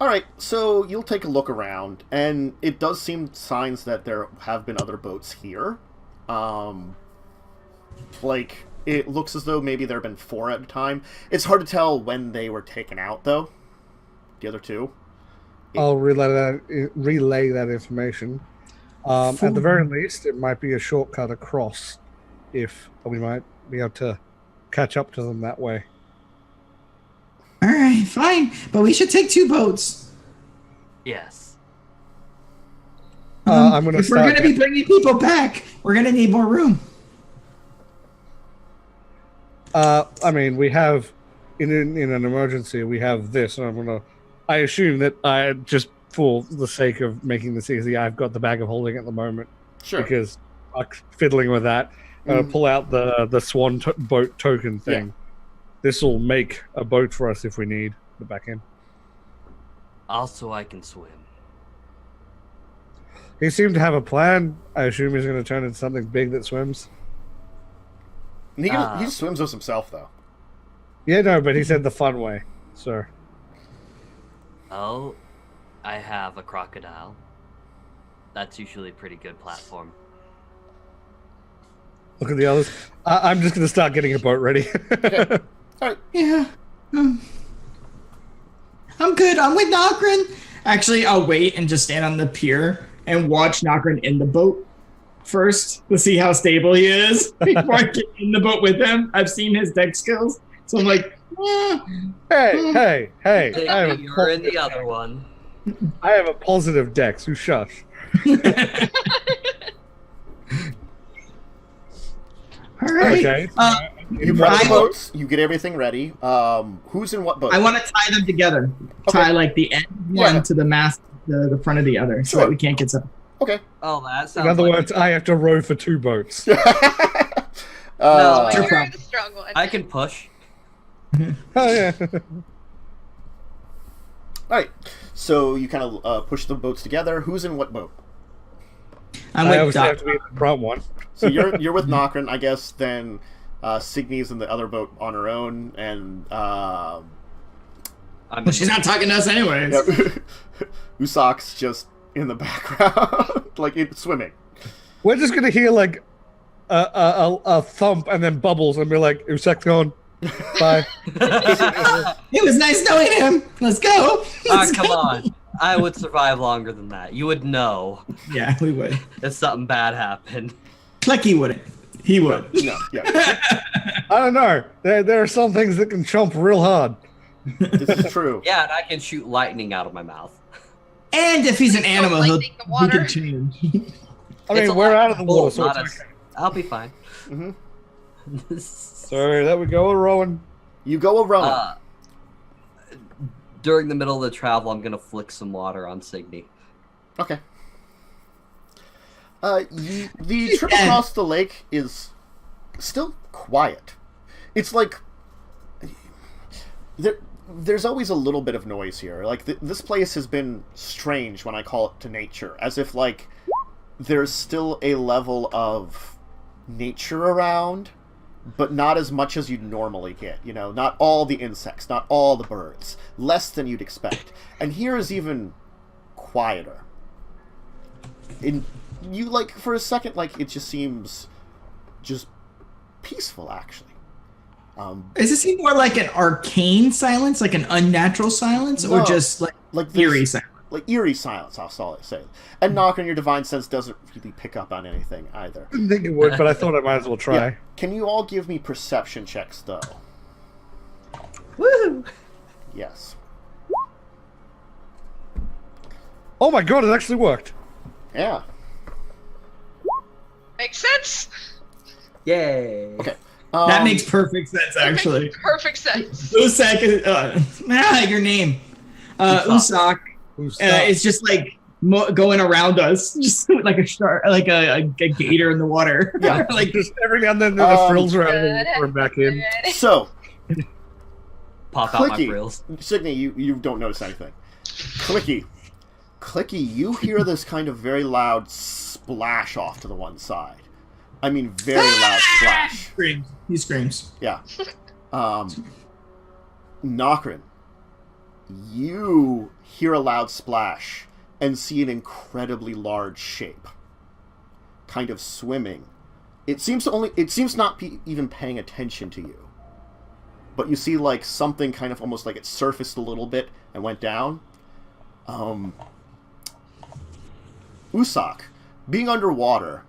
All right, so you'll take a look around, and it does seem signs that there have been other boats here. Like, it looks as though maybe there have been 4 at a time. It's hard to tell when they were taken out, though. The other 2. I'll relay that information. At the very least, it might be a shortcut across, if we might be able to catch up to them that way. all right, fine. But we should take 2 boats. Yes. I'm gonna If we're start going to be bringing people back, we're going to need more room. I mean, we have in an emergency, we have this, and I assume that I just, for the sake of making this easy, I've got the bag of holding at the moment Sure. because I'm fiddling with that. Pull out the swan boat token thing. Yeah. This will make a boat for us if we need the back end. Also, I can swim. He seemed to have a plan. I assume he's going to turn into something big that swims. He just swims with himself, though. Yeah, no, but he said the fun way, sir. Oh, I have a crocodile. That's usually a pretty good platform. Look at the others. I'm just going to start getting a boat ready. Okay. All right. Yeah. I'm good. I'm with Nokren. Actually, I'll wait and just stand on the pier and watch Nokren in the boat first to see how stable he is before I get in the boat with him. I've seen his deck skills. So I'm like, Hey! I have, You're in the other one. I have a positive dex. You shush. All right. Okay. You prep the boats. You get everything ready. Who's in what boat? I want to tie them together. Okay. Tie like the end one to the mast, the front of the other, so Sure. that we can't get some. Okay. Oh, that sounds In other like words, I have to row for 2 boats. No, But Your you're problem. the strong one. I can push. Oh yeah. All right. So you kind of push the boats together. Who's in what boat? I'm I with obviously Doc. have to be in the front one. So you're with Nokren, I guess. Then Signe's in the other boat on her own, and I'm Well, she's not talking to us anyways. Usak's just in the background, like swimming. We're just gonna hear like a thump and then bubbles and be like, "Usak gone, bye." It was nice knowing him. Let's go. Let's come go. on. I would survive longer than that. You would know Yeah, we would. if something bad happened. Clicky wouldn't. He would. No, yeah. I don't know. There are some things that can chomp real hard. This is true. Yeah, and I can shoot lightning out of my mouth. And if he's an animal, he'll, Lightning the he water. can change. I It's mean, a we're lot out of the water, so not it's as- okay. I'll be fine. hmm So there we go, Rowan. You go around. During the middle of the travel, I'm gonna flick some water on Signe. Okay. The trip across the lake is still quiet. It's like there's always a little bit of noise here. Like this place has been strange when I call it to nature, as if like there's still a level of nature around, but not as much as you'd normally get. You know, not all the insects, not all the birds, less than you'd expect. And here is even quieter. You like for a second, like it just seems just peaceful, actually. Does it seem more like an arcane silence, like an unnatural silence, or No, just like like eerie silence? like eerie silence. I'll say. And Nokren, your divine sense doesn't really pick up on anything either. Didn't think it would, but I thought I might as well try. Yeah. Can you all give me perception checks, though? Woo! Yes. Oh my god, it actually worked. Yeah. Makes sense. Yay! Okay. That makes perfect sense, actually. Makes perfect sense. Usak is your name. Usak Who's is just like going around us, just like a shark, like a gator in the water. Yeah. like just every now and then the frills around and we're back in. So, Pop out my Clicky. frills. Signe, you don't notice anything. Clicky, you hear this kind of very loud splash off to the one side. I mean, very loud splash. screams. He screams. Yeah. Nokren, you hear a loud splash and see an incredibly large shape, kind of swimming. It seems not even paying attention to you. But you see like something kind of almost like it surfaced a little bit and went down. Usak, being underwater,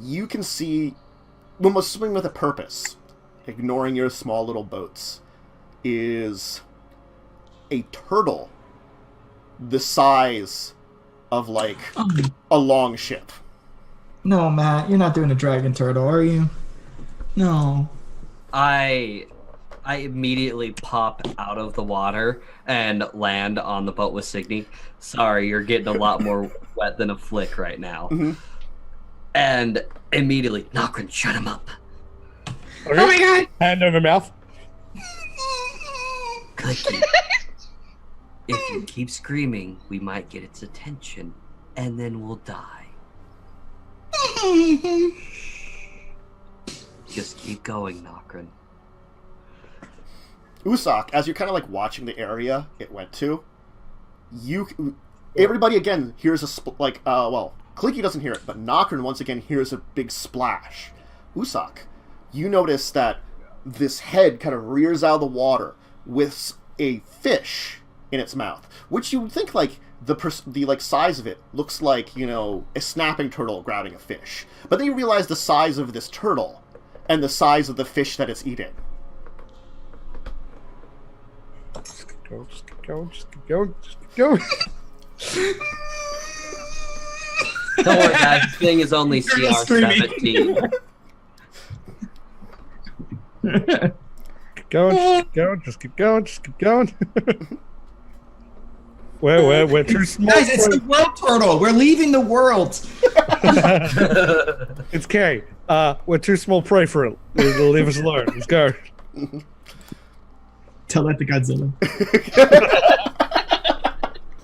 you can see almost swimming with a purpose, ignoring your small little boats, is a turtle the size of like a long ship. No, Matt, you're not doing a dragon turtle, are you? No. I immediately pop out of the water and land on the boat with Signe. Sorry, you're getting a lot more wet than a flick right now. Mm-hmm. And immediately, Nokren, shut him up. Okay. Oh my god! Hand over mouth. Clicky. If you keep screaming, we might get its attention, and then we'll die. Just keep going, Nokren. Usak, as you're kind of like watching the area it went to, everybody again hears a Clicky doesn't hear it, but Nokren once again hears a big splash. Usak, you notice that this head kind of rears out of the water with a fish in its mouth, which you would think like the like size of it looks like, you know, a snapping turtle grabbing a fish, but then you realize the size of this turtle and the size of the fish that it's eating. going, just keep going, just keep going, just keep going. Don't worry, guys. This thing is only CR 17. Keep going, just keep going, just keep going, just keep going. We're too small. Guys, it's the world turtle. We're leaving the world. It's K. We're too small prey for it. It'll leave us alone. Let's go. Tell that to Godzilla.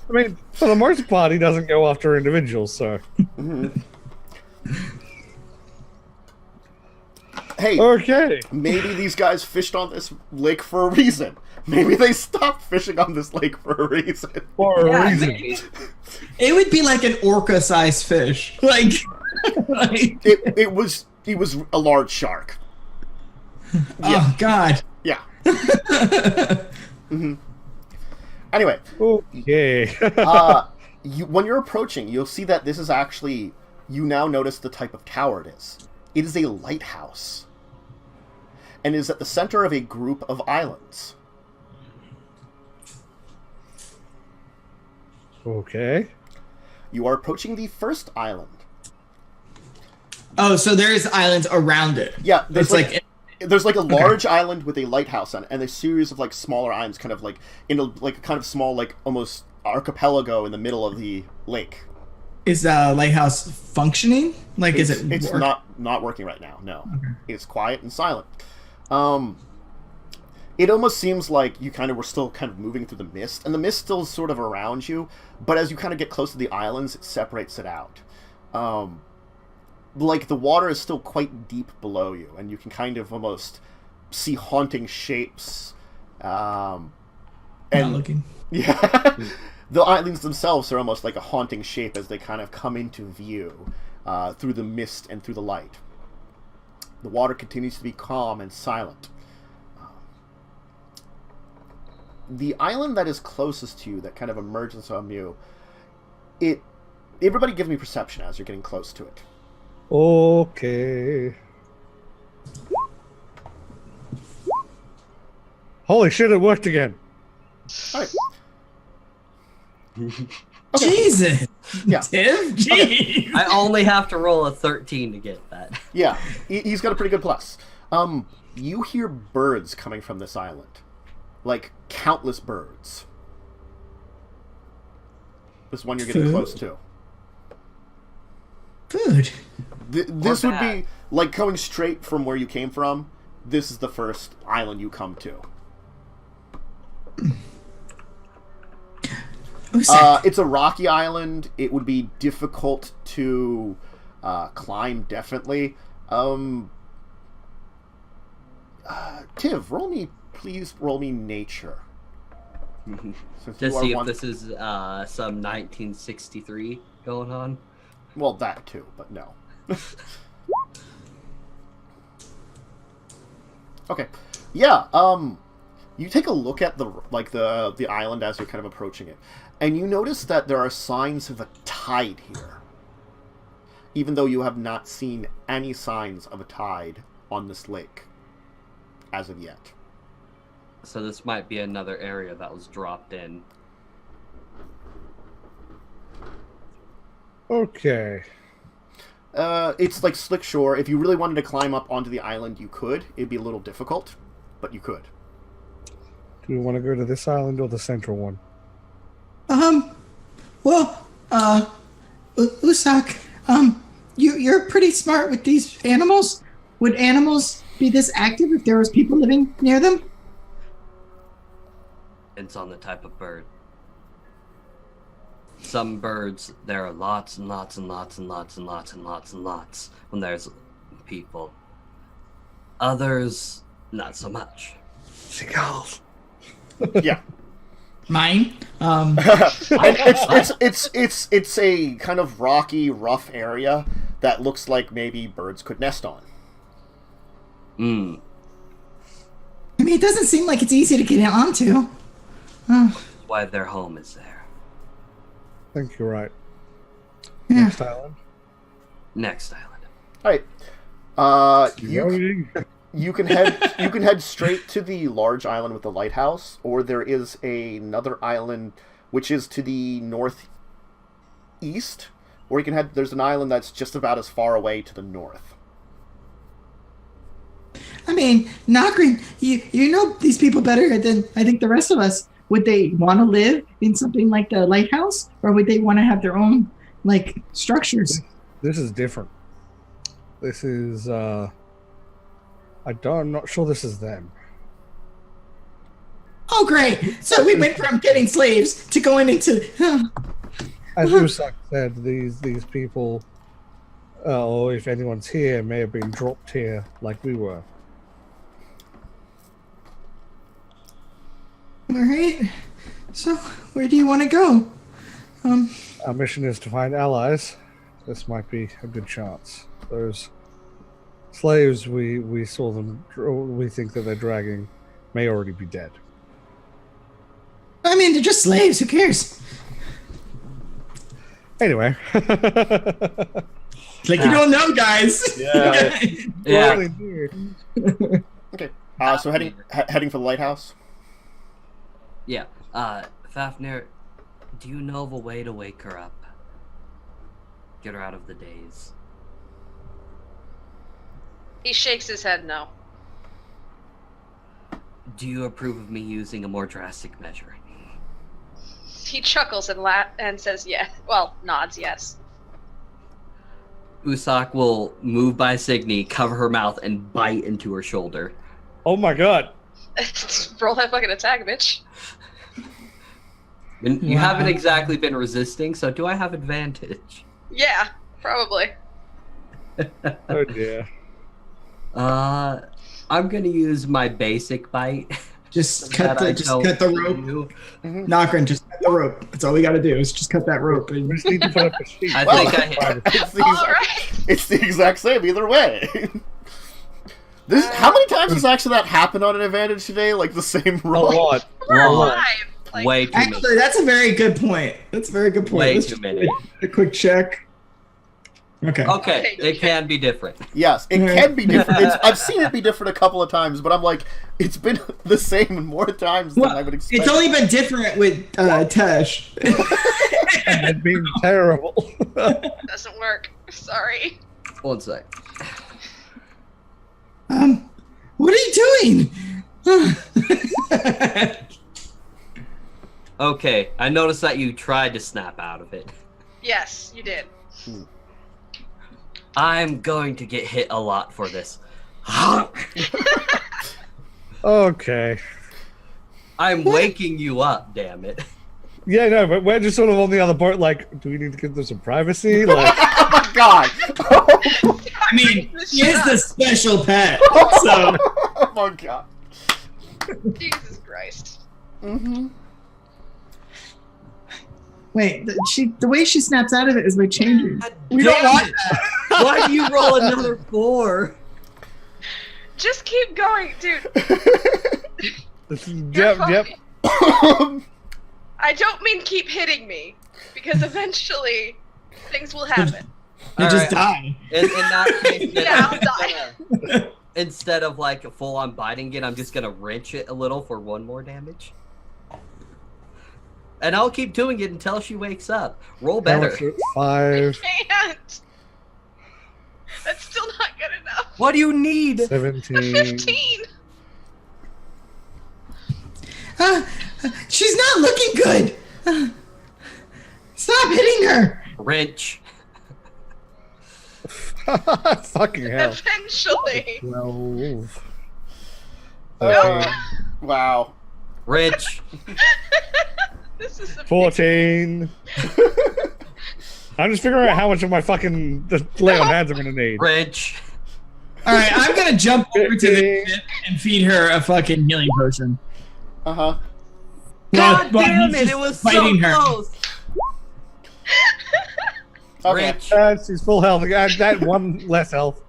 I mean, for the most part, he doesn't go after individuals, so. Hey, Okay. maybe these guys fished on this lake for a reason. Maybe they stopped fishing on this lake for a reason. For a Yeah, reason. maybe. It would be like an orca-sized fish. Like It was a large shark. oh god. Yeah. Anyway, Okay. when you're approaching, you'll see that this is actually, you now notice the type of tower it is. It is a lighthouse. And is at the center of a group of islands. Okay. You are approaching the first island. Oh, so there's islands around it. Yeah, It's like there's like a large island with a lighthouse on it, and a series of like smaller islands, kind of like in a like a kind of small, like almost archipelago in the middle of the lake. is the lighthouse functioning? Like is it It's work- not working right now. No, Okay. it's quiet and silent. It almost seems like you kind of were still kind of moving through the mist, and the mist still is sort of around you, but as you kind of get close to the islands, it separates it out. Like the water is still quite deep below you, and you can kind of almost see haunting shapes. Not And looking. yeah, the islands themselves are almost like a haunting shape as they kind of come into view through the mist and through the light. The water continues to be calm and silent. The island that is closest to you, that kind of emerges on you, everybody give me perception as you're getting close to it. Okay. Holy shit, it worked again. All right. Jesus. Yeah. Tim? Jeez. I only have to roll a 13 to get that. Yeah, he's got a pretty good plus. You hear birds coming from this island. Like, countless birds. This one you're getting Food? close to. Food. This would bad. be, like, going straight from where you came from. This is the first island you come to. It's a rocky island. It would be difficult to climb, definitely. Tiv, please roll me nature. Since To you are see if one- this is some 1963 going on. Well, that too, but no. Okay. Yeah, you take a look at the island as you're kind of approaching it, and you notice that there are signs of a tide here. Even though you have not seen any signs of a tide on this lake as of yet. So this might be another area that was dropped in. Okay. It's like slick shore. If you really wanted to climb up onto the island, you could. It'd be a little difficult, but you could. Do we want to go to this island or the central one? Well, Usak, you're pretty smart with these animals. Would animals be this active if there was people living near them? It's on the type of bird. Some birds, there are lots and lots and lots and lots and lots and lots and lots when there's people. Others, not so much. Seagulls. Yeah. Mine? And it's a kind of rocky, rough area that looks like maybe birds could nest on. Hmm. I mean, it doesn't seem like it's easy to get onto. Why their home is there. I think you're right. Yeah. Next island. Next island. Alright. You Loading. You can head straight to the large island with the lighthouse, or there is another island which is to the northeast, or you can head. There's an island that's just about as far away to the north. I mean, Nokren, you know these people better than I think the rest of us. Would they want to live in something like the lighthouse, or would they want to have their own like structures? This is different. This is I'm not sure this is them. Oh, great! So we went from getting slaves to going into. As Usak said, these people, or if anyone's here, may have been dropped here like we were. All right. So where do you want to go? Our mission is to find allies. This might be a good chance. Those slaves we saw them, we think that they're dragging, may already be dead. I mean, they're just slaves. Who cares? Anyway. Like you don't know, guys. Yeah. Yeah. Okay. So heading for the lighthouse. Yeah. Fafnir, do you know of a way to wake her up? Get her out of the daze. He shakes his head no. Do you approve of me using a more drastic measure? He chuckles and says yes. Well, nods yes. Usak will move by Signe, cover her mouth, and bite into her shoulder. Oh my god. Roll that fucking attack, bitch. And you haven't exactly been resisting, so do I have advantage? Yeah, probably. Oh dear. I'm gonna use my basic bite. Just cut the rope. Nokren, just cut the rope. That's all we got to do is just cut that rope. We just need to put up a sheet. I Well, think I hit. It's the exact same either way. How many times has actually that happened on an advantage today? Like the same A roll? lot. We're Well, alive. Like, Way too many. Actually, that's a very good point. That's a very good point. Way Let's too just many. A quick check. Okay. Okay, it can be different. Yes, it can be different. I've seen it be different a couple of times, but I'm like, it's been the same more times than I would expect. It's only been different with Tesh. And it being terrible. doesn't work. Sorry. One sec. What are you doing? Okay, I noticed that you tried to snap out of it. Yes, you did. I'm going to get hit a lot for this. Okay. I'm waking you up, damn it. Yeah, no, but we're just sort of on the other boat, like, do we need to give them some privacy? Like, Oh my god! I mean, he is the special pet, so. Oh my god. Jesus Christ. Mm-hmm. Wait, the way she snaps out of it is by changing. God We don't damn want it. that. Why do you roll another 4? Just keep going, dude. yep. I don't mean keep hitting me, because eventually things will happen. You just Alright. die. In that case, then Yeah, I'm I'll die. gonna- instead of like full on biting it, I'm just gonna wrench it a little for 1 more damage. And I'll keep doing it until she wakes up. Roll better. 5, Can't. That's still not good enough. What do you need? 17. 15. She's not looking good. Stop hitting her. Wrench. Fucking hell. Eventually. 12. Wow. Wrench. This is a 14. I'm just figuring out how much of my fucking lay on hands I'm gonna need. Wrench. All right, I'm gonna jump over to the ship and feed her a fucking healing potion. Uh-huh. God But damn he's it, just it was so fighting her. close. Okay. Wrench. She's full health. Add that 1 less health.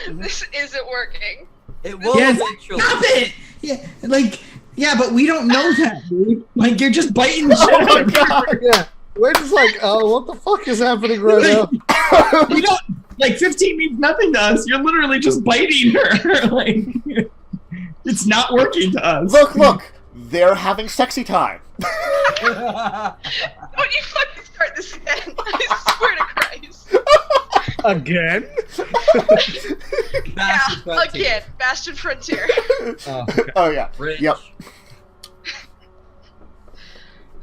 This isn't working. It will Yes, eventually. stop it. Yeah, but we don't know that, dude. Like, you're just biting the shit Oh my out of her. god! Yeah. We're just like, oh, what the fuck is happening right now? We don't. Like 15 means nothing to us. You're literally just biting her. Like it's not working to us. Look, they're having sexy time. Don't you fucking start this again. I swear to Christ. Again? Bastard Frontier. Again, Bastion Frontier. Oh, okay. Oh yeah. Rich. Yep.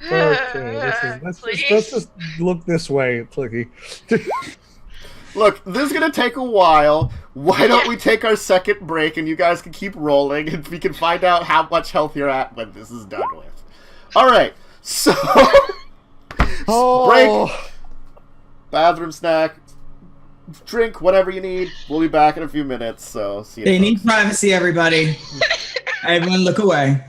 Okay, let's just look this way, Clicky. Look, this is gonna take a while. Why don't we take our second break and you guys can keep rolling and we can find out how much health you're at when this is done with. Alright, so break, bathroom snack, drink, whatever you need. We'll be back in a few minutes, so see you. They need privacy, everybody. Everyone look away.